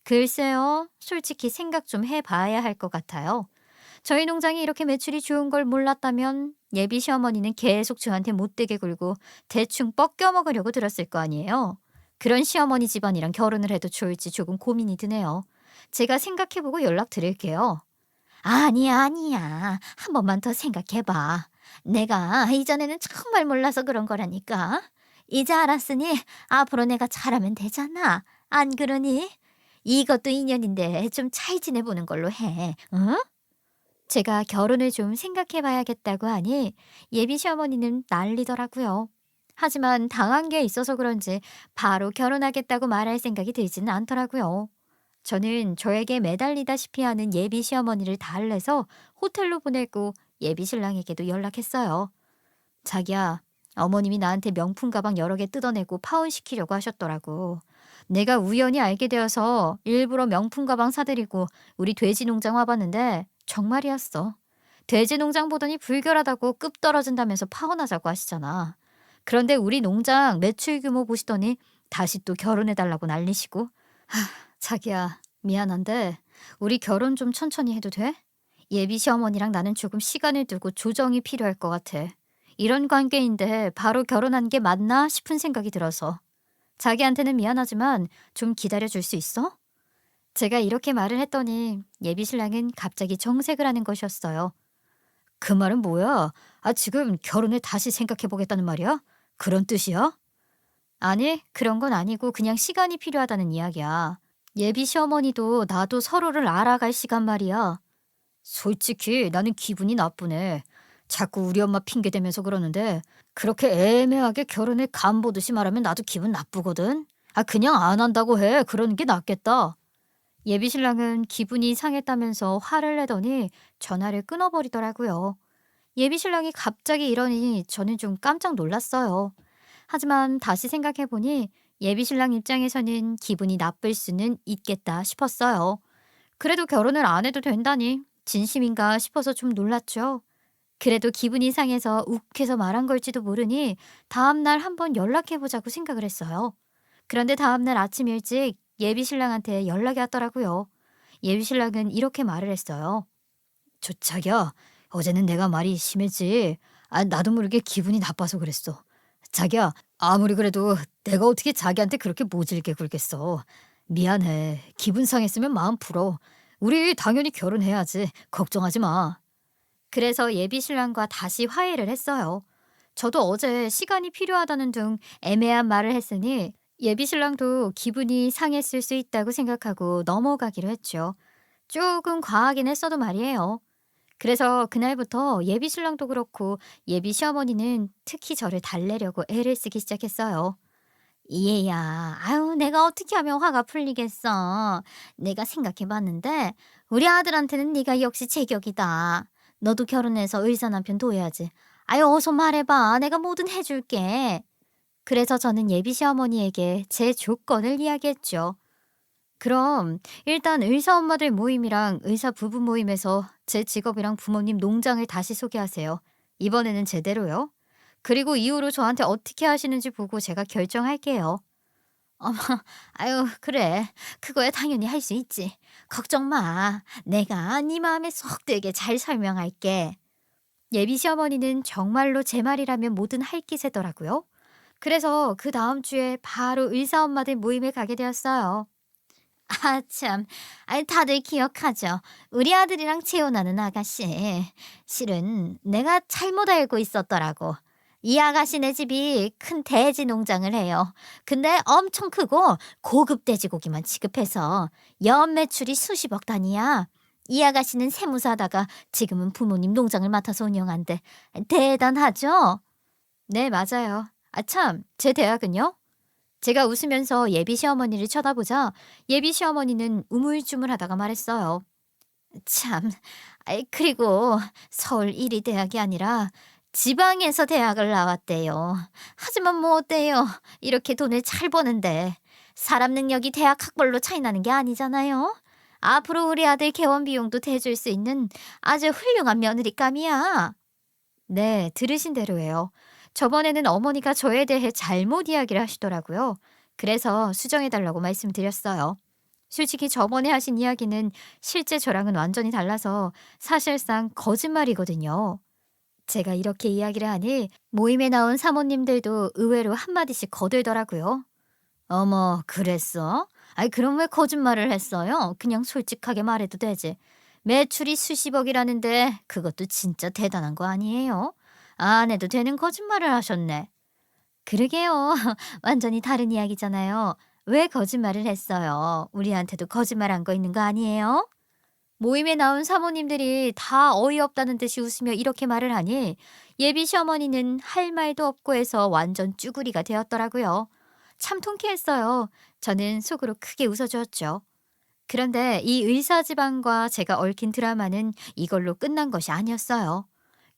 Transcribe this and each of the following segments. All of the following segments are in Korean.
글쎄요, 솔직히 생각 좀 해봐야 할 것 같아요. 저희 농장이 이렇게 매출이 좋은 걸 몰랐다면 예비 시어머니는 계속 저한테 못되게 굴고 대충 뻗겨 먹으려고 들었을 거 아니에요. 그런 시어머니 집안이랑 결혼을 해도 좋을지 조금 고민이 드네요. 제가 생각해보고 연락드릴게요. 아니야, 아니야. 한 번만 더 생각해봐. 내가 이전에는 정말 몰라서 그런 거라니까. 이제 알았으니 앞으로 내가 잘하면 되잖아. 안 그러니? 이것도 인연인데 좀 잘 지내보는 걸로 해. 응? 제가 결혼을 좀 생각해 봐야겠다고 하니 예비 시어머니는 난리더라고요. 하지만 당한 게 있어서 그런지 바로 결혼하겠다고 말할 생각이 들지는 않더라고요. 저는 저에게 매달리다시피 하는 예비 시어머니를 달래서 호텔로 보내고 예비 신랑에게도 연락했어요. 자기야, 어머님이 나한테 명품 가방 여러 개 뜯어내고 파혼시키려고 하셨더라고. 내가 우연히 알게 되어서 일부러 명품 가방 사드리고 우리 돼지 농장 와봤는데 정말이었어. 돼지 농장 보더니 불결하다고 급 떨어진다면서 파혼하자고 하시잖아. 그런데 우리 농장 매출 규모 보시더니 다시 또 결혼해달라고 난리시고. 자기야, 미안한데 우리 결혼 좀 천천히 해도 돼? 예비 시어머니랑 나는 조금 시간을 두고 조정이 필요할 것 같아. 이런 관계인데 바로 결혼한 게 맞나 싶은 생각이 들어서. 자기한테는 미안하지만 좀 기다려 줄 수 있어? 제가 이렇게 말을 했더니 예비 신랑은 갑자기 정색을 하는 것이었어요. 그 말은 뭐야? 지금 결혼을 다시 생각해 보겠다는 말이야? 그런 뜻이야? 아니, 그런 건 아니고 그냥 시간이 필요하다는 이야기야. 예비 시어머니도 나도 서로를 알아갈 시간 말이야. 솔직히 나는 기분이 나쁘네. 자꾸 우리 엄마 핑계 대면서 그러는데 그렇게 애매하게 결혼을 간 보듯이 말하면 나도 기분 나쁘거든. 그냥 안 한다고 해. 그러는 게 낫겠다. 예비 신랑은 기분이 상했다면서 화를 내더니 전화를 끊어버리더라고요. 예비 신랑이 갑자기 이러니 저는 좀 깜짝 놀랐어요. 하지만 다시 생각해보니 예비 신랑 입장에서는 기분이 나쁠 수는 있겠다 싶었어요. 그래도 결혼을 안 해도 된다니 진심인가 싶어서 좀 놀랐죠. 그래도 기분이 상해서 욱해서 말한 걸지도 모르니 다음날 한번 연락해보자고 생각을 했어요. 그런데 다음날 아침 일찍 예비 신랑한테 연락이 왔더라고요. 예비 신랑은 이렇게 말을 했어요. 자기야, 어제는 내가 말이 심했지. 나도 모르게 기분이 나빠서 그랬어. 자기야, 아무리 그래도 내가 어떻게 자기한테 그렇게 모질게 굴겠어. 미안해. 기분 상했으면 마음 풀어. 우리 당연히 결혼해야지. 걱정하지 마. 그래서 예비 신랑과 다시 화해를 했어요. 저도 어제 시간이 필요하다는 등 애매한 말을 했으니 예비 신랑도 기분이 상했을 수 있다고 생각하고 넘어가기로 했죠. 조금 과하긴 했어도 말이에요. 그래서 그날부터 예비 신랑도 그렇고 예비 시어머니는 특히 저를 달래려고 애를 쓰기 시작했어요. 얘야, 아유, 내가 어떻게 하면 화가 풀리겠어. 내가 생각해봤는데 우리 아들한테는 네가 역시 제격이다. 너도 결혼해서 의사 남편 둬야지. 아유, 어서 말해봐. 내가 뭐든 해줄게. 그래서 저는 예비 시어머니에게 제 조건을 이야기했죠. 그럼 일단 의사 엄마들 모임이랑 의사 부부 모임에서 제 직업이랑 부모님 농장을 다시 소개하세요. 이번에는 제대로요. 그리고 이후로 저한테 어떻게 하시는지 보고 제가 결정할게요. 어머, 아유, 그래. 그거야 당연히 할 수 있지. 걱정 마. 내가 네 마음에 쏙 들게 잘 설명할게. 예비 시어머니는 정말로 제 말이라면 뭐든 할 기세더라고요. 그래서 그 다음 주에 바로 의사 엄마들 모임에 가게 되었어요. 참. 다들 기억하죠. 우리 아들이랑 재혼하는 아가씨. 실은 내가 잘못 알고 있었더라고. 이 아가씨네 집이 큰 돼지 농장을 해요. 근데 엄청 크고 고급 돼지고기만 취급해서 연 매출이 수십억 단위야. 이 아가씨는 세무사다가 지금은 부모님 농장을 맡아서 운영한대. 대단하죠? 네, 맞아요. 참, 제 대학은요? 제가 웃으면서 예비 시어머니를 쳐다보자 예비 시어머니는 우물쭈물하다가 말했어요. 참, 그리고 서울 1위 대학이 아니라 지방에서 대학을 나왔대요. 하지만 뭐 어때요? 이렇게 돈을 잘 버는데 사람 능력이 대학 학벌로 차이 나는 게 아니잖아요. 앞으로 우리 아들 개원 비용도 대줄 수 있는 아주 훌륭한 며느리감이야. 네, 들으신 대로예요. 저번에는 어머니가 저에 대해 잘못 이야기를 하시더라고요. 그래서 수정해 달라고 말씀드렸어요. 솔직히 저번에 하신 이야기는 실제 저랑은 완전히 달라서 사실상 거짓말이거든요. 제가 이렇게 이야기를 하니 모임에 나온 사모님들도 의외로 한마디씩 거들더라고요. 어머, 그랬어? 아이, 그럼 왜 거짓말을 했어요? 그냥 솔직하게 말해도 되지. 매출이 수십억이라는데 그것도 진짜 대단한 거 아니에요? 안 해도 되는 거짓말을 하셨네. 그러게요. 완전히 다른 이야기잖아요. 왜 거짓말을 했어요? 우리한테도 거짓말한 거 있는 거 아니에요? 모임에 나온 사모님들이 다 어이없다는 듯이 웃으며 이렇게 말을 하니 예비 시어머니는 할 말도 없고 해서 완전 쭈구리가 되었더라고요. 참 통쾌했어요. 저는 속으로 크게 웃어주었죠. 그런데 이 의사지방과 제가 얽힌 드라마는 이걸로 끝난 것이 아니었어요.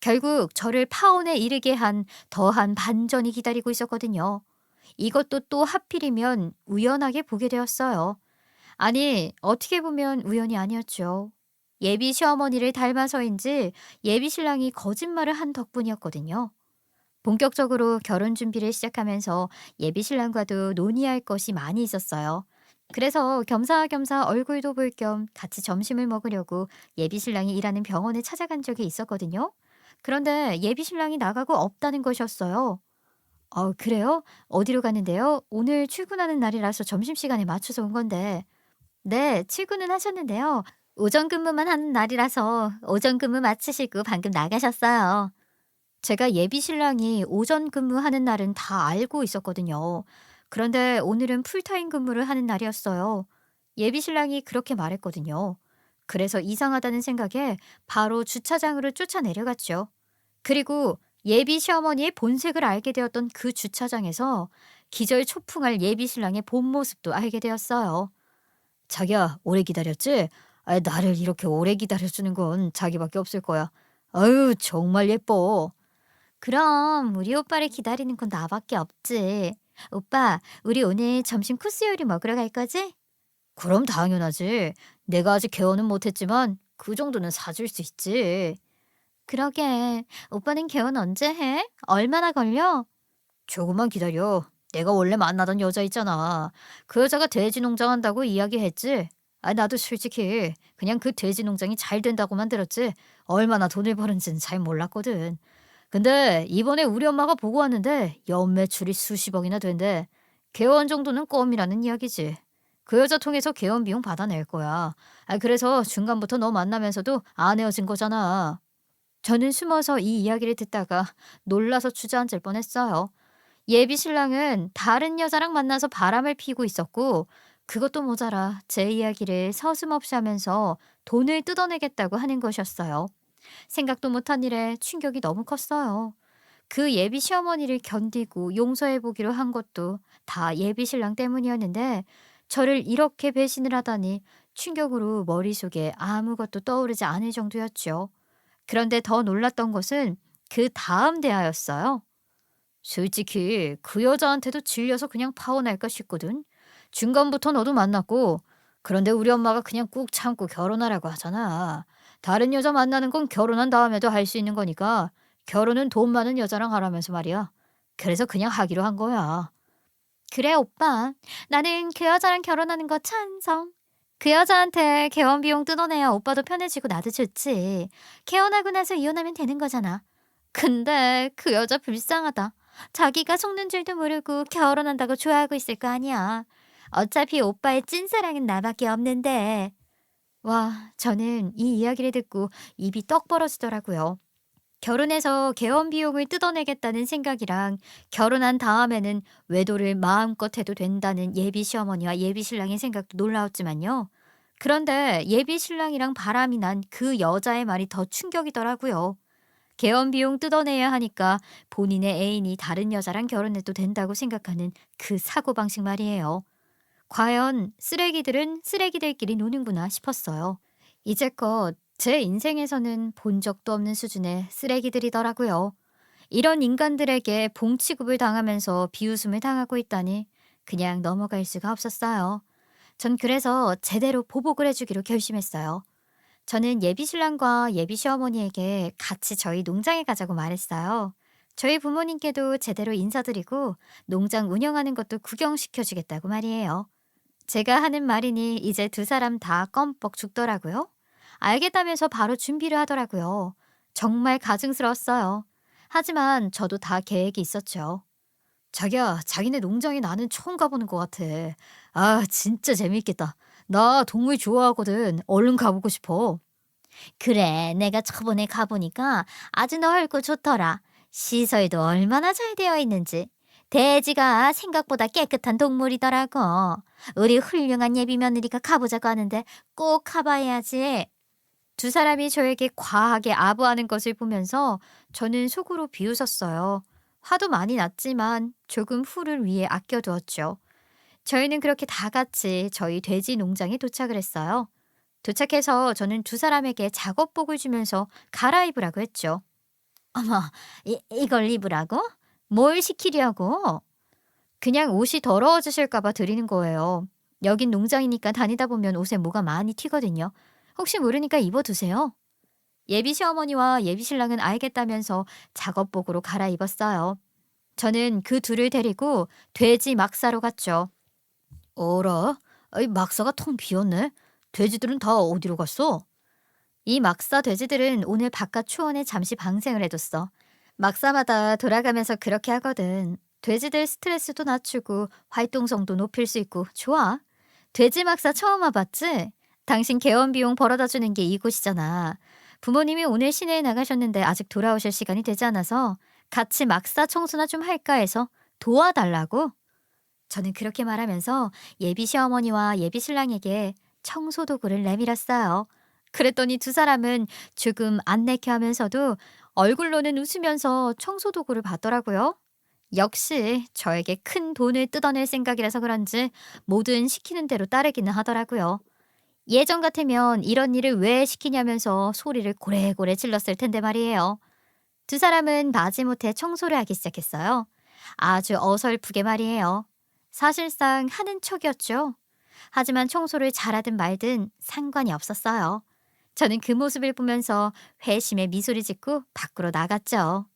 결국 저를 파혼에 이르게 한 더한 반전이 기다리고 있었거든요. 이것도 또 하필이면 우연하게 보게 되었어요. 아니, 어떻게 보면 우연이 아니었죠. 예비 시어머니를 닮아서인지 예비 신랑이 거짓말을 한 덕분이었거든요. 본격적으로 결혼 준비를 시작하면서 예비 신랑과도 논의할 것이 많이 있었어요. 그래서 겸사겸사 얼굴도 볼 겸 같이 점심을 먹으려고 예비 신랑이 일하는 병원에 찾아간 적이 있었거든요. 그런데 예비 신랑이 나가고 없다는 것이었어요. 그래요? 어디로 가는데요? 오늘 출근하는 날이라서 점심시간에 맞춰서 온 건데. 네, 출근은 하셨는데요. 오전 근무만 하는 날이라서 오전 근무 마치시고 방금 나가셨어요. 제가 예비 신랑이 오전 근무하는 날은 다 알고 있었거든요. 그런데 오늘은 풀타임 근무를 하는 날이었어요. 예비 신랑이 그렇게 말했거든요. 그래서 이상하다는 생각에 바로 주차장으로 쫓아 내려갔죠. 그리고 예비 시어머니의 본색을 알게 되었던 그 주차장에서 기절 초풍할 예비 신랑의 본 모습도 알게 되었어요. 자기야, 오래 기다렸지? 나를 이렇게 오래 기다려주는 건 자기밖에 없을 거야. 아유, 정말 예뻐. 그럼 우리 오빠를 기다리는 건 나밖에 없지. 오빠, 우리 오늘 점심 코스 요리 먹으러 갈 거지? 그럼 당연하지. 내가 아직 개원은 못했지만 그 정도는 사줄 수 있지. 그러게. 오빠는 개원 언제 해? 얼마나 걸려? 조금만 기다려. 내가 원래 만나던 여자 있잖아. 그 여자가 돼지 농장 한다고 이야기했지. 나도 솔직히 그냥 그 돼지 농장이 잘 된다고만 들었지. 얼마나 돈을 버는지는 잘 몰랐거든. 근데 이번에 우리 엄마가 보고 왔는데 연매출이 수십억이나 된대. 개원 정도는 껌이라는 이야기지. 그 여자 통해서 개원 비용 받아낼 거야. 그래서 중간부터 너 만나면서도 안 헤어진 거잖아. 저는 숨어서 이 이야기를 듣다가 놀라서 주저앉을 뻔했어요. 예비 신랑은 다른 여자랑 만나서 바람을 피우고 있었고 그것도 모자라 제 이야기를 서슴없이 하면서 돈을 뜯어내겠다고 하는 것이었어요. 생각도 못한 일에 충격이 너무 컸어요. 그 예비 시어머니를 견디고 용서해 보기로 한 것도 다 예비 신랑 때문이었는데 저를 이렇게 배신을 하다니 충격으로 머릿속에 아무것도 떠오르지 않을 정도였죠. 그런데 더 놀랐던 것은 그 다음 대화였어요. 솔직히 그 여자한테도 질려서 그냥 파혼할까 싶거든. 중간부터 너도 만났고, 그런데 우리 엄마가 그냥 꾹 참고 결혼하라고 하잖아. 다른 여자 만나는 건 결혼한 다음에도 할 수 있는 거니까 결혼은 돈 많은 여자랑 하라면서 말이야. 그래서 그냥 하기로 한 거야. 그래, 오빠. 나는 그 여자랑 결혼하는 거 찬성. 그 여자한테 개원 비용 뜯어내야 오빠도 편해지고 나도 좋지. 개원하고 나서 이혼하면 되는 거잖아. 근데 그 여자 불쌍하다. 자기가 속는 줄도 모르고 결혼한다고 좋아하고 있을 거 아니야. 어차피 오빠의 찐사랑은 나밖에 없는데. 와, 저는 이 이야기를 듣고 입이 떡 벌어지더라고요. 결혼해서 개원 비용을 뜯어내겠다는 생각이랑 결혼한 다음에는 외도를 마음껏 해도 된다는 예비 시어머니와 예비 신랑의 생각도 놀라웠지만요. 그런데 예비 신랑이랑 바람이 난 그 여자의 말이 더 충격이더라고요. 개원 비용 뜯어내야 하니까 본인의 애인이 다른 여자랑 결혼해도 된다고 생각하는 그 사고방식 말이에요. 과연 쓰레기들은 쓰레기들끼리 노는구나 싶었어요. 이제껏 제 인생에서는 본 적도 없는 수준의 쓰레기들이더라고요. 이런 인간들에게 봉취급을 당하면서 비웃음을 당하고 있다니 그냥 넘어갈 수가 없었어요. 전 그래서 제대로 보복을 해주기로 결심했어요. 저는 예비 신랑과 예비 시어머니에게 같이 저희 농장에 가자고 말했어요. 저희 부모님께도 제대로 인사드리고 농장 운영하는 것도 구경시켜 주겠다고 말이에요. 제가 하는 말이니 이제 두 사람 다 껌뻑 죽더라고요. 알겠다면서 바로 준비를 하더라고요. 정말 가증스러웠어요. 하지만 저도 다 계획이 있었죠. 자기야, 자기네 농장에 나는 처음 가보는 것 같아. 아, 진짜 재밌겠다. 나 동물 좋아하거든. 얼른 가보고 싶어. 그래, 내가 저번에 가보니까 아주 넓고 좋더라. 시설도 얼마나 잘 되어 있는지. 돼지가 생각보다 깨끗한 동물이더라고. 우리 훌륭한 예비 며느리가 가보자고 하는데 꼭 가봐야지. 두 사람이 저에게 과하게 아부하는 것을 보면서 저는 속으로 비웃었어요. 화도 많이 났지만 조금 후를 위해 아껴두었죠. 저희는 그렇게 다 같이 저희 돼지 농장에 도착을 했어요. 도착해서 저는 두 사람에게 작업복을 주면서 갈아입으라고 했죠. 어머, 이걸 입으라고? 뭘 시키려고? 그냥 옷이 더러워지실까 봐 드리는 거예요. 여긴 농장이니까 다니다 보면 옷에 뭐가 많이 튀거든요. 혹시 모르니까 입어두세요. 예비 시어머니와 예비 신랑은 알겠다면서 작업복으로 갈아입었어요. 저는 그 둘을 데리고 돼지 막사로 갔죠. 어라? 이 막사가 텅 비었네. 돼지들은 다 어디로 갔어? 이 막사 돼지들은 오늘 바깥 초원에 잠시 방생을 해뒀어. 막사마다 돌아가면서 그렇게 하거든. 돼지들 스트레스도 낮추고 활동성도 높일 수 있고 좋아. 돼지 막사 처음 와봤지? 당신 개원 비용 벌어다 주는 게 이곳이잖아. 부모님이 오늘 시내에 나가셨는데 아직 돌아오실 시간이 되지 않아서 같이 막사 청소나 좀 할까 해서 도와달라고. 저는 그렇게 말하면서 예비 시어머니와 예비 신랑에게 청소 도구를 내밀었어요. 그랬더니 두 사람은 조금 안 내켜 하면서도 얼굴로는 웃으면서 청소 도구를 받더라고요. 역시 저에게 큰 돈을 뜯어낼 생각이라서 그런지 뭐든 시키는 대로 따르기는 하더라고요. 예전 같으면 이런 일을 왜 시키냐면서 소리를 고래고래 질렀을 텐데 말이에요. 두 사람은 마지못해 청소를 하기 시작했어요. 아주 어설프게 말이에요. 사실상 하는 척이었죠. 하지만 청소를 잘하든 말든 상관이 없었어요. 저는 그 모습을 보면서 회심의 미소를 짓고 밖으로 나갔죠.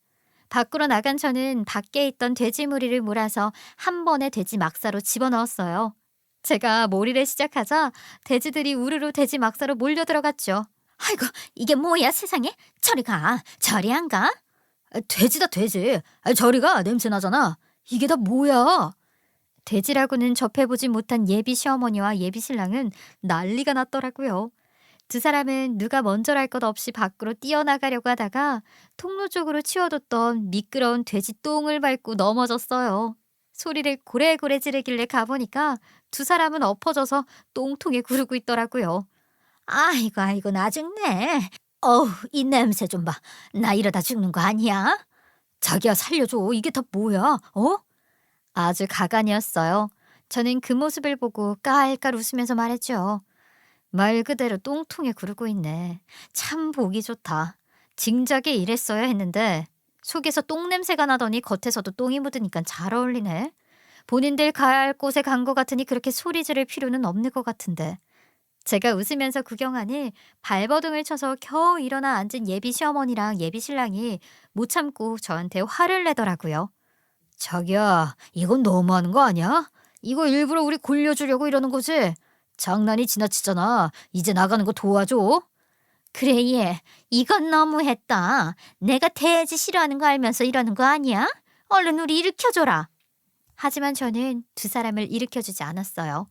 밖으로 나간 저는 밖에 있던 돼지 무리를 몰아서 한 번에 돼지 막사로 집어넣었어요. 제가 몰이를 시작하자 돼지들이 우르르 돼지 막사로 몰려 들어갔죠. 아이고, 이게 뭐야 세상에? 저리 가. 저리 안 가? 돼지다 돼지. 저리 가. 냄새 나잖아. 이게 다 뭐야? 돼지라고는 접해보지 못한 예비 시어머니와 예비 신랑은 난리가 났더라고요. 두 사람은 누가 먼저랄 것 없이 밖으로 뛰어나가려고 하다가 통로 쪽으로 치워뒀던 미끄러운 돼지 똥을 밟고 넘어졌어요. 소리를 고래고래 지르길래 가보니까 두 사람은 엎어져서 똥통에 구르고 있더라고요. 아이고 아이고 나 죽네. 어우 이 냄새 좀 봐. 나 이러다 죽는 거 아니야? 자기야 살려줘. 이게 다 뭐야? 어? 아주 가관이었어요. 저는 그 모습을 보고 깔깔 웃으면서 말했죠. 말 그대로 똥통에 구르고 있네. 참 보기 좋다. 진작에 이랬어야 했는데 속에서 똥 냄새가 나더니 겉에서도 똥이 묻으니까 잘 어울리네. 본인들 가야 할 곳에 간 것 같으니 그렇게 소리 지를 필요는 없는 것 같은데. 제가 웃으면서 구경하니 발버둥을 쳐서 겨우 일어나 앉은 예비 시어머니랑 예비 신랑이 못 참고 저한테 화를 내더라고요. 자기야, 이건 너무하는 거 아니야? 이거 일부러 우리 골려주려고 이러는 거지? 장난이 지나치잖아. 이제 나가는 거 도와줘. 그래, 얘. 이건 너무했다. 내가 돼지 싫어하는 거 알면서 이러는 거 아니야? 얼른 우리 일으켜줘라. 하지만 저는 두 사람을 일으켜주지 않았어요.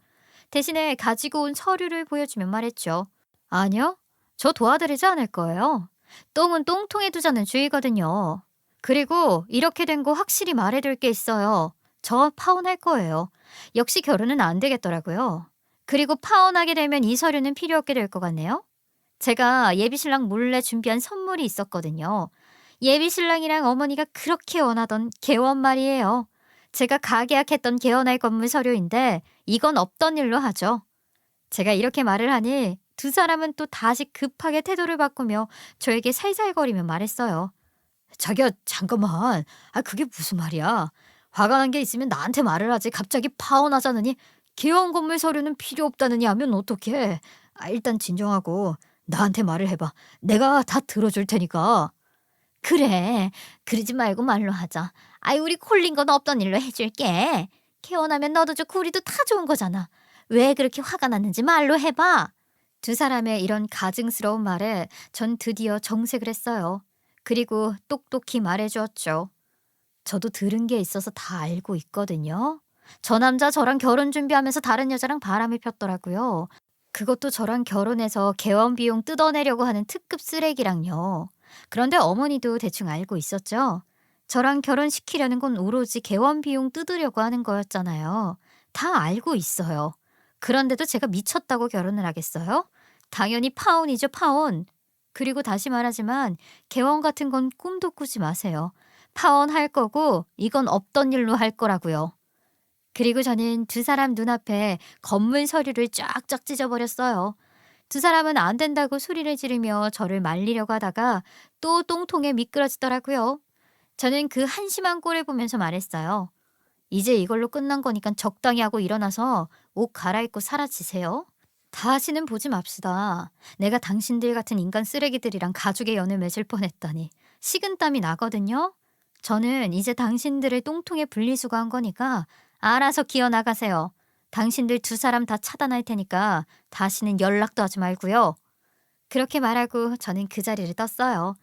대신에 가지고 온 서류를 보여주면 말했죠. 아니요, 저 도와드리지 않을 거예요. 똥은 똥통에 두자는 주의거든요. 그리고 이렇게 된 거 확실히 말해둘 게 있어요. 저 파혼할 거예요. 역시 결혼은 안 되겠더라고요. 그리고 파혼하게 되면 이 서류는 필요 없게 될 것 같네요. 제가 예비신랑 몰래 준비한 선물이 있었거든요. 예비신랑이랑 어머니가 그렇게 원하던 개원 말이에요. 제가 가계약했던 개원할 건물 서류인데 이건 없던 일로 하죠. 제가 이렇게 말을 하니 두 사람은 또 다시 급하게 태도를 바꾸며 저에게 살살거리며 말했어요. 자기야 잠깐만. 그게 무슨 말이야. 화가 난 게 있으면 나한테 말을 하지. 갑자기 파혼하자느니 개원 건물 서류는 필요 없다느니 하면 어떡해. 일단 진정하고 나한테 말을 해봐. 내가 다 들어줄 테니까. 그래. 그러지 말고 말로 하자. 우리 콜린 건 없던 일로 해줄게. 개원하면 너도 좋고 우리도 다 좋은 거잖아. 왜 그렇게 화가 났는지 말로 해봐. 두 사람의 이런 가증스러운 말에 전 드디어 정색을 했어요. 그리고 똑똑히 말해주었죠. 저도 들은 게 있어서 다 알고 있거든요. 저 남자 저랑 결혼 준비하면서 다른 여자랑 바람을 폈더라고요. 그것도 저랑 결혼해서 개원 비용 뜯어내려고 하는 특급 쓰레기랑요. 그런데 어머니도 대충 알고 있었죠. 저랑 결혼시키려는 건 오로지 개원 비용 뜯으려고 하는 거였잖아요. 다 알고 있어요. 그런데도 제가 미쳤다고 결혼을 하겠어요? 당연히 파혼이죠, 파혼. 그리고 다시 말하지만 개원 같은 건 꿈도 꾸지 마세요. 파혼할 거고 이건 없던 일로 할 거라고요. 그리고 저는 두 사람 눈앞에 건물 서류를 쫙쫙 찢어버렸어요. 두 사람은 안 된다고 소리를 지르며 저를 말리려고 하다가 또 똥통에 미끄러지더라고요. 저는 그 한심한 꼴을 보면서 말했어요. 이제 이걸로 끝난 거니까 적당히 하고 일어나서 옷 갈아입고 사라지세요. 다시는 보지 맙시다. 내가 당신들 같은 인간 쓰레기들이랑 가족의 연을 맺을 뻔했다니. 식은땀이 나거든요. 저는 이제 당신들을 똥통에 분리수거한 거니까 알아서 기어나가세요. 당신들 두 사람 다 차단할 테니까 다시는 연락도 하지 말고요. 그렇게 말하고 저는 그 자리를 떴어요.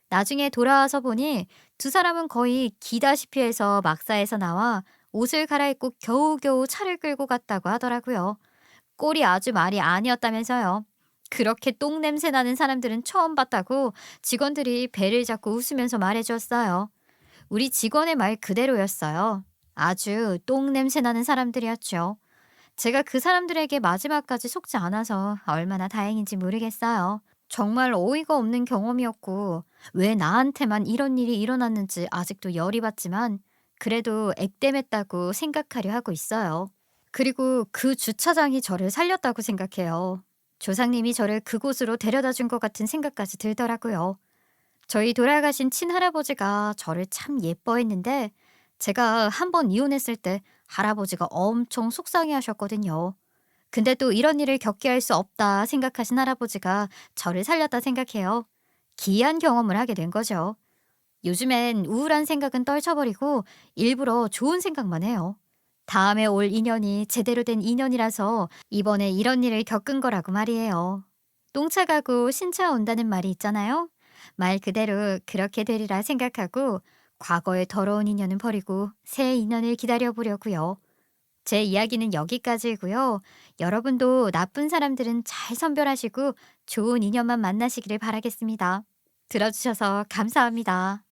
나중에 돌아와서 보니 두 사람은 거의 기다시피 해서 막사에서 나와 옷을 갈아입고 겨우겨우 차를 끌고 갔다고 하더라고요. 꼴이 아주 말이 아니었다면서요. 그렇게 똥냄새 나는 사람들은 처음 봤다고 직원들이 배를 잡고 웃으면서 말해주었어요. 우리 직원의 말 그대로였어요. 아주 똥냄새 나는 사람들이었죠. 제가 그 사람들에게 마지막까지 속지 않아서 얼마나 다행인지 모르겠어요. 정말 어이가 없는 경험이었고 왜 나한테만 이런 일이 일어났는지 아직도 열이 받지만 그래도 액땜했다고 생각하려 하고 있어요. 그리고 그 주차장이 저를 살렸다고 생각해요. 조상님이 저를 그곳으로 데려다 준 것 같은 생각까지 들더라고요. 저희 돌아가신 친할아버지가 저를 참 예뻐했는데 제가 한 번 이혼했을 때 할아버지가 엄청 속상해 하셨거든요. 근데 또 이런 일을 겪게 할 수 없다 생각하신 할아버지가 저를 살렸다 생각해요. 기이한 경험을 하게 된 거죠. 요즘엔 우울한 생각은 떨쳐버리고 일부러 좋은 생각만 해요. 다음에 올 인연이 제대로 된 인연이라서 이번에 이런 일을 겪은 거라고 말이에요. 똥차 가고 신차 온다는 말이 있잖아요. 말 그대로 그렇게 되리라 생각하고 과거의 더러운 인연은 버리고 새 인연을 기다려 보려고요. 제 이야기는 여기까지이고요. 여러분도 나쁜 사람들은 잘 선별하시고 좋은 인연만 만나시기를 바라겠습니다. 들어주셔서 감사합니다.